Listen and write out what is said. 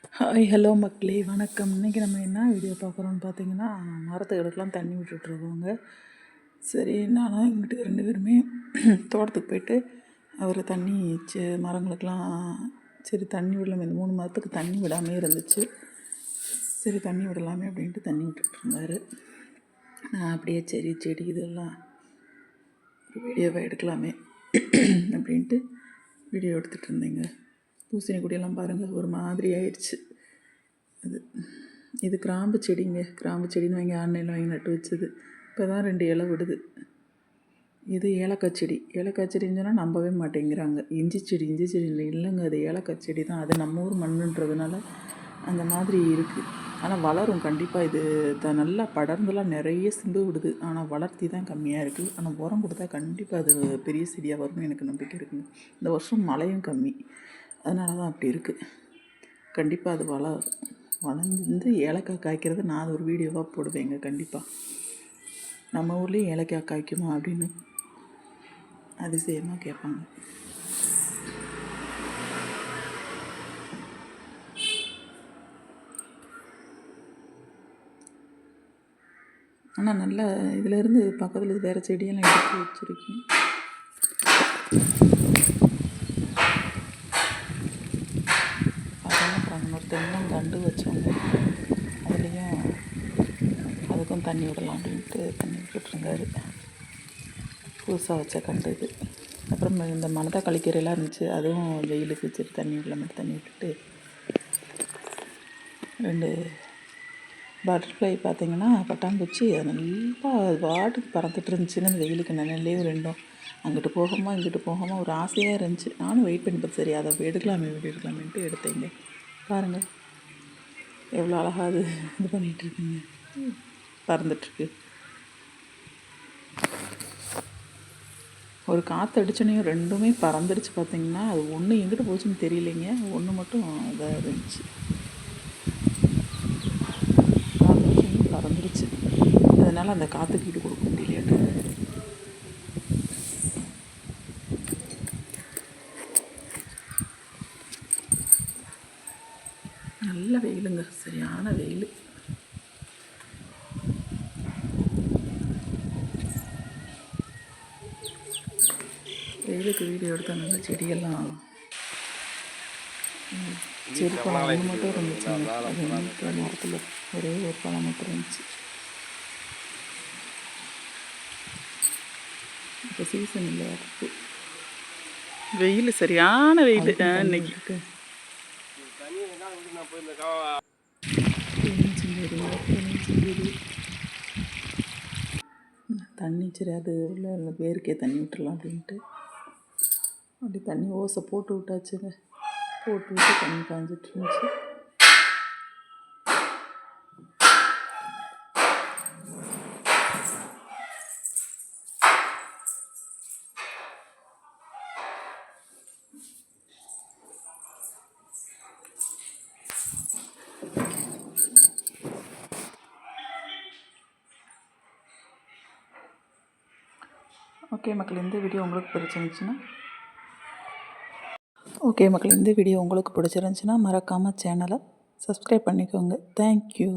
Hi hello மக்களே வணக்கம். இன்றைக்கி நம்ம என்ன வீடியோ பார்க்குறோன்னு பார்த்தீங்கன்னா, மரத்துகளுக்கெல்லாம் தண்ணி விட்டுட்ருக்கோங்க. சரி, நானும் இங்கிட்டு 2 பேருமே தோட்டத்துக்கு போயிட்டு அவர் தண்ணி மரங்களுக்கெல்லாம் சரி தண்ணி விடலாமே, இந்த 3 மரத்துக்கு தண்ணி விடாமே இருந்துச்சு. சரி தண்ணி விடலாமே அப்படின்ட்டு தண்ணி விட்டுட்ருந்தார். நான் அப்படியே சரி செடி இதெல்லாம் ஒரு வீடியோவை எடுக்கலாமே அப்படின்ட்டு வீடியோ எடுத்துகிட்டு இருந்தேங்க. பூசணி கொடியெல்லாம் பாருங்கள், ஒரு மாதிரி ஆயிடுச்சு. இது கிராம்பு செடிங்க. கிராம்பு செடின்னு வாங்கி ஆன்லைனில் வாங்கி நட்டு வச்சது. இப்போ தான் 2 இலை விடுது. இது ஏலக்காய் செடி. ஏலக்காய் செடின்னு சொன்னால் நம்பவே மாட்டேங்கிறாங்க. இஞ்சி செடி இல்லைங்க, அது ஏலக்காய் செடி தான். அது நம்ம ஊர் மண்ணுன்றதுனால அந்த மாதிரி இருக்குது. ஆனால் வளரும் கண்டிப்பாக. இது நல்லா படர்ந்துலாம் நிறைய சிம்பு விடுது. ஆனால் வளர்த்தி தான் கம்மியாக இருக்குது. ஆனால் உரம் கொடுத்தா கண்டிப்பாக அது பெரிய செடியாக வரும்னு எனக்கு நம்பிக்கை இருக்குங்க. இந்த வருஷம் மழையும் கம்மி, அதனால தான் அப்படி இருக்குது. கண்டிப்பாக அது வளர்ந்து ஏலக்காய் காய்க்கிறது நான் அது ஒரு வீடியோவாக போடுவேங்க. கண்டிப்பாக நம்ம ஊர்லேயும் ஏலக்காய் காய்க்குமா அப்படின்னு அதிசயமாக கேட்பாங்க. ஆனால் நல்லா இதிலேருந்து பக்கத்தில் வேறு செடியெல்லாம் எடுத்து வச்சுருக்கேன். ஒரு தென்னங்கண்டு வச்சோங்க, அதுலேயும் அதுக்கும் தண்ணி விடலாம் அப்படின்ட்டு தண்ணி விட்டுருந்தாரு. புதுசாக வச்ச கண்டு இது. அப்புறம் இந்த மணத்தா கழிக்கறையெல்லாம் இருந்துச்சு, அதுவும் வெயிலுக்கு சரி தண்ணி விடலாம் தண்ணி விட்டுட்டு 2 பட்டர்ஃப்ளை பார்த்திங்கன்னா பட்டாம்பூச்சி அது நல்லா வாட்டுக்கு பறந்துட்டு இருந்துச்சுன்னு அந்த வெயிலுக்கு நிழல்லையும் 2ம் அங்கிட்டு போகாமல் இங்கிட்டு போகாமல் ஒரு ஆசையாக இருந்துச்சு. நானும் வெயிட் பண்ணி பார்த்து சரி அதை எடுக்கலாமேன்ட்டு எடுத்தேங்க. பாருங்கள் எவ்வளோ அழகாக அது இது பண்ணிகிட்ருக்குங்க, பறந்துட்டுருக்கு. ஒரு காற்று அடிச்சனையும் 2மே பறந்துடுச்சு. பார்த்திங்கன்னா அது ஒன்று எங்கிட்ட போச்சுன்னு தெரியலைங்க, ஒன்று மட்டும் இதாக இருந்துச்சு. காற்று அடிச்சனையும் பறந்துடுச்சு. அதனால் அந்த காற்றுக்கு ஈடு கொடுக்க முடியலையாட்டு. நல்ல வெயிலுங்க, சரியான வெயில். வெயிலுக்கு வீடியோ எடுத்தால் நல்ல செடியெல்லாம் செடி பழம் ஒன்று மட்டும் இருந்துச்சுங்க. அது மரத்தில் ஒரே ஒரு பழம் மட்டும் இருந்துச்சு. இப்போ சீசன் இல்லை, அதுக்கு வெயில் சரியான வெயில் இன்னைக்கு. தண்ணி சரி அது உள்ள வேருக்கே தண்ணி விட்டுடலாம் அப்படின்ட்டு அப்படி தண்ணி ஓசை போட்டு விட்டாச்சுங்க. போட்டு விட்டு தண்ணி காஞ்சிட்டு இருந்துச்சு. ஓகே மக்கள், இந்த வீடியோ உங்களுக்கு பிடிச்சிருந்துச்சுன்னா மறக்காமல் சேனலை சப்ஸ்கிரைப் பண்ணிக்கோங்க. தேங்க்யூ.